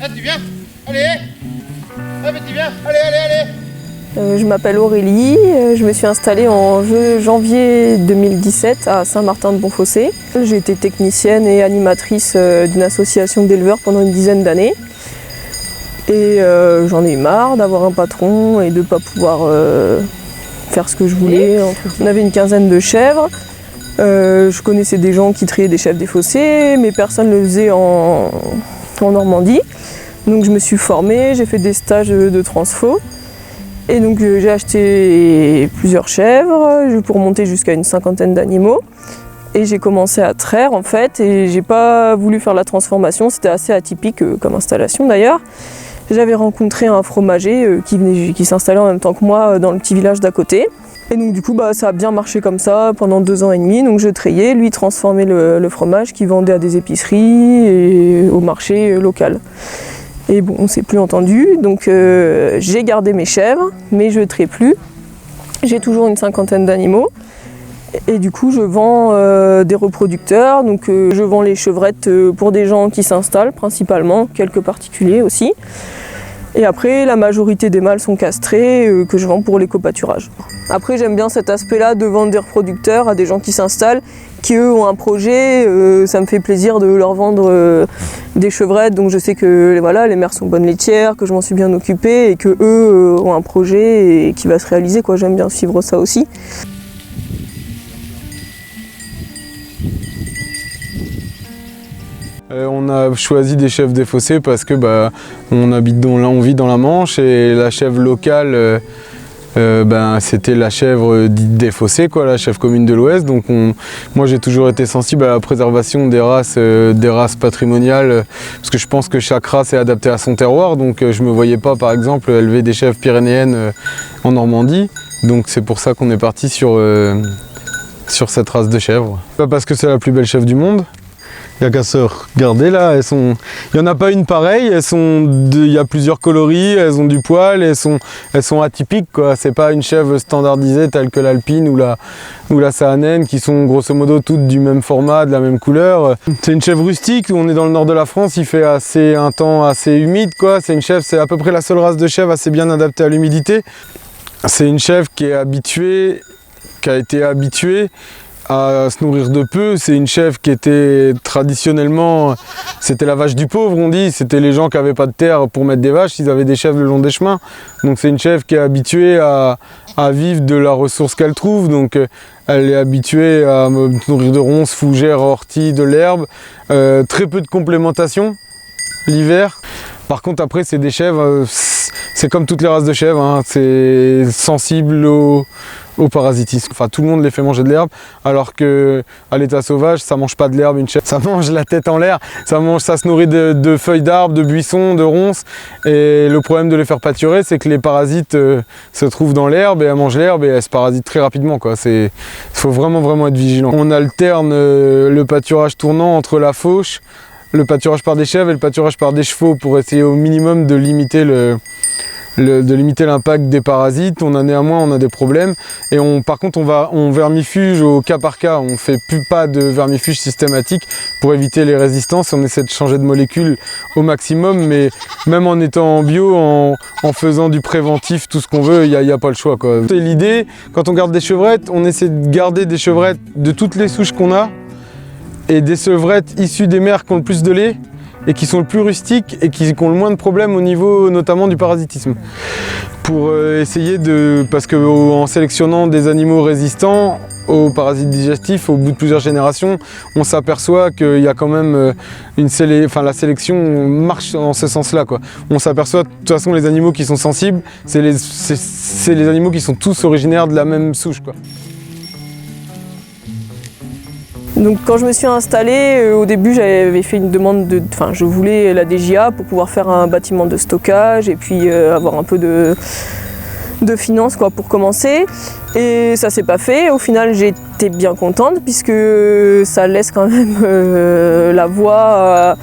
Ah, tu viens? Allez! Ah, mais tu viens? Allez! Je m'appelle Aurélie, je me suis installée en janvier 2017 à Saint-Martin-de-Bonfossé. J'ai été technicienne et animatrice d'une association d'éleveurs pendant une dizaine d'années. Et j'en ai eu marre d'avoir un patron et de ne pas pouvoir faire ce que je voulais. On avait une quinzaine de chèvres. Je connaissais des gens qui triaient des chèvres des fossés, mais personne ne le faisait en Normandie. Donc je me suis formée, j'ai fait des stages de transfo. Et donc j'ai acheté plusieurs chèvres pour monter jusqu'à une cinquantaine d'animaux. Et j'ai commencé à traire en fait, et j'ai pas voulu faire la transformation, c'était assez atypique comme installation d'ailleurs. J'avais rencontré un fromager qui s'installait en même temps que moi dans le petit village d'à côté. Et donc du coup ça a bien marché comme ça pendant 2 ans et demi. Donc je trayais, lui transformait le fromage qu'il vendait à des épiceries et au marché local. Et bon, on s'est plus entendu, donc j'ai gardé mes chèvres, mais je ne traite plus. J'ai toujours une cinquantaine d'animaux. Et du coup, je vends des reproducteurs. Donc je vends les chevrettes pour des gens qui s'installent principalement, quelques particuliers aussi. Et après, la majorité des mâles sont castrés, que je vends pour l'éco-pâturage. Après, j'aime bien cet aspect-là de vendre des reproducteurs à des gens qui s'installent, qui eux ont un projet. Ça me fait plaisir de leur vendre des chevrettes, donc je sais que voilà, les mères sont bonnes laitières, que je m'en suis bien occupée et que eux ont un projet et qui va se réaliser, quoi. J'aime bien suivre ça aussi. On a choisi des chèvres des fossés parce que on vit dans la Manche et la chèvre locale c'était la chèvre dite des fossés, quoi, la chèvre commune de l'Ouest. Donc moi j'ai toujours été sensible à la préservation des races patrimoniales parce que je pense que chaque race est adaptée à son terroir. Donc je me voyais pas par exemple élever des chèvres pyrénéennes en Normandie. Donc c'est pour ça qu'on est parti sur cette race de chèvres. Pas parce que c'est la plus belle chèvre du monde. Il n'y a qu'à se regarder là, il n'y en a pas une pareille, il y a plusieurs coloris, elles ont du poil, elles sont atypiques, quoi. C'est pas une chèvre standardisée telle que l'alpine ou la saanène qui sont grosso modo toutes du même format, de la même couleur. C'est une chèvre rustique, on est dans le nord de la France, il fait un temps assez humide, quoi. C'est à peu près la seule race de chèvre assez bien adaptée à l'humidité. C'est une chèvre qui a été habituée à se nourrir de peu. C'est une chèvre qui était traditionnellement, c'était la vache du pauvre, on dit. C'était les gens qui n'avaient pas de terre pour mettre des vaches, ils avaient des chèvres le long des chemins. Donc c'est une chèvre qui est habituée à vivre de la ressource qu'elle trouve. Donc elle est habituée à se nourrir de ronces, fougères, orties, de l'herbe. Très peu de complémentation l'hiver. Par contre après c'est des chèvres, c'est comme toutes les races de chèvres, hein, c'est sensible au parasitisme. Enfin tout le monde les fait manger de l'herbe, alors que à l'état sauvage ça mange pas de l'herbe une chèvre, ça mange la tête en l'air, ça se nourrit de feuilles d'arbres, de buissons, de ronces. Et le problème de les faire pâturer, c'est que les parasites se trouvent dans l'herbe et elles mangent l'herbe et elles se parasitent très rapidement, quoi. Il faut vraiment être vigilant. On alterne le pâturage tournant entre la fauche, le pâturage par des chèvres et le pâturage par des chevaux pour essayer au minimum de limiter l'impact des parasites. On a des problèmes et par contre on vermifuge au cas par cas, on fait pas de vermifuge systématique pour éviter les résistances. On essaie de changer de molécules au maximum, mais même en étant en bio, en faisant du préventif, tout ce qu'on veut, il n'y a pas le choix, quoi. Et l'idée, quand on garde des chevrettes, on essaie de garder des chevrettes de toutes les souches qu'on a et des chevrettes issues des mères qui ont le plus de lait et qui sont le plus rustiques et qui ont le moins de problèmes au niveau notamment du parasitisme. Pour essayer parce qu'en sélectionnant des animaux résistants aux parasites digestifs, au bout de plusieurs générations, on s'aperçoit qu'il y a quand même la sélection marche en ce sens-là, quoi. On s'aperçoit de toute façon les animaux qui sont sensibles, c'est les animaux qui sont tous originaires de la même souche, quoi. Donc quand je me suis installée, au début j'avais fait une demande je voulais la DJA pour pouvoir faire un bâtiment de stockage et puis avoir un peu de finances, quoi, pour commencer. Et ça s'est pas fait. Au final j'étais bien contente puisque ça laisse quand même la voie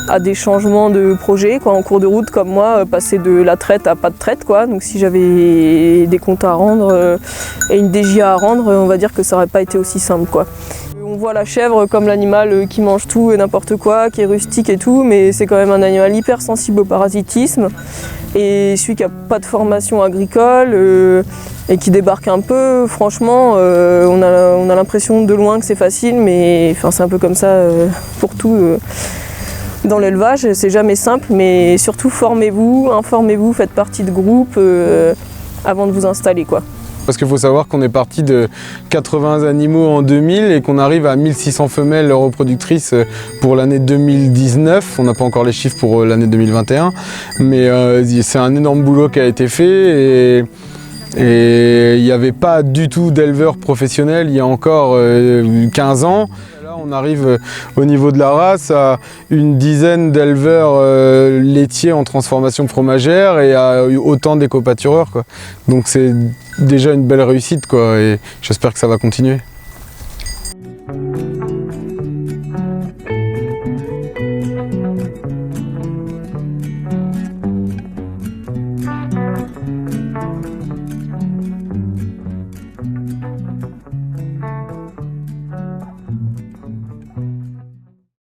à des changements de projet, quoi, en cours de route, comme moi, passer de la traite à pas de traite, quoi. Donc si j'avais des comptes à rendre et une DJA à rendre, on va dire que ça n'aurait pas été aussi simple, quoi. On voit la chèvre comme l'animal qui mange tout et n'importe quoi, qui est rustique et tout, mais c'est quand même un animal hyper sensible au parasitisme. Et celui qui n'a pas de formation agricole et qui débarque un peu, franchement, on a l'impression de loin que c'est facile, mais c'est un peu comme ça pour tout. Dans l'élevage, c'est jamais simple, mais surtout formez-vous, informez-vous, faites partie de groupes avant de vous installer, quoi. Parce qu'il faut savoir qu'on est parti de 80 animaux en 2000 et qu'on arrive à 1600 femelles reproductrices pour l'année 2019. On n'a pas encore les chiffres pour l'année 2021, mais c'est un énorme boulot qui a été fait et il n'y avait pas du tout d'éleveurs professionnels il y a encore 15 ans. Là, on arrive au niveau de la race à une dizaine d'éleveurs laitiers en transformation fromagère et à autant d'éco-pâtureurs, quoi. Donc c'est déjà une belle réussite, quoi, et j'espère que ça va continuer.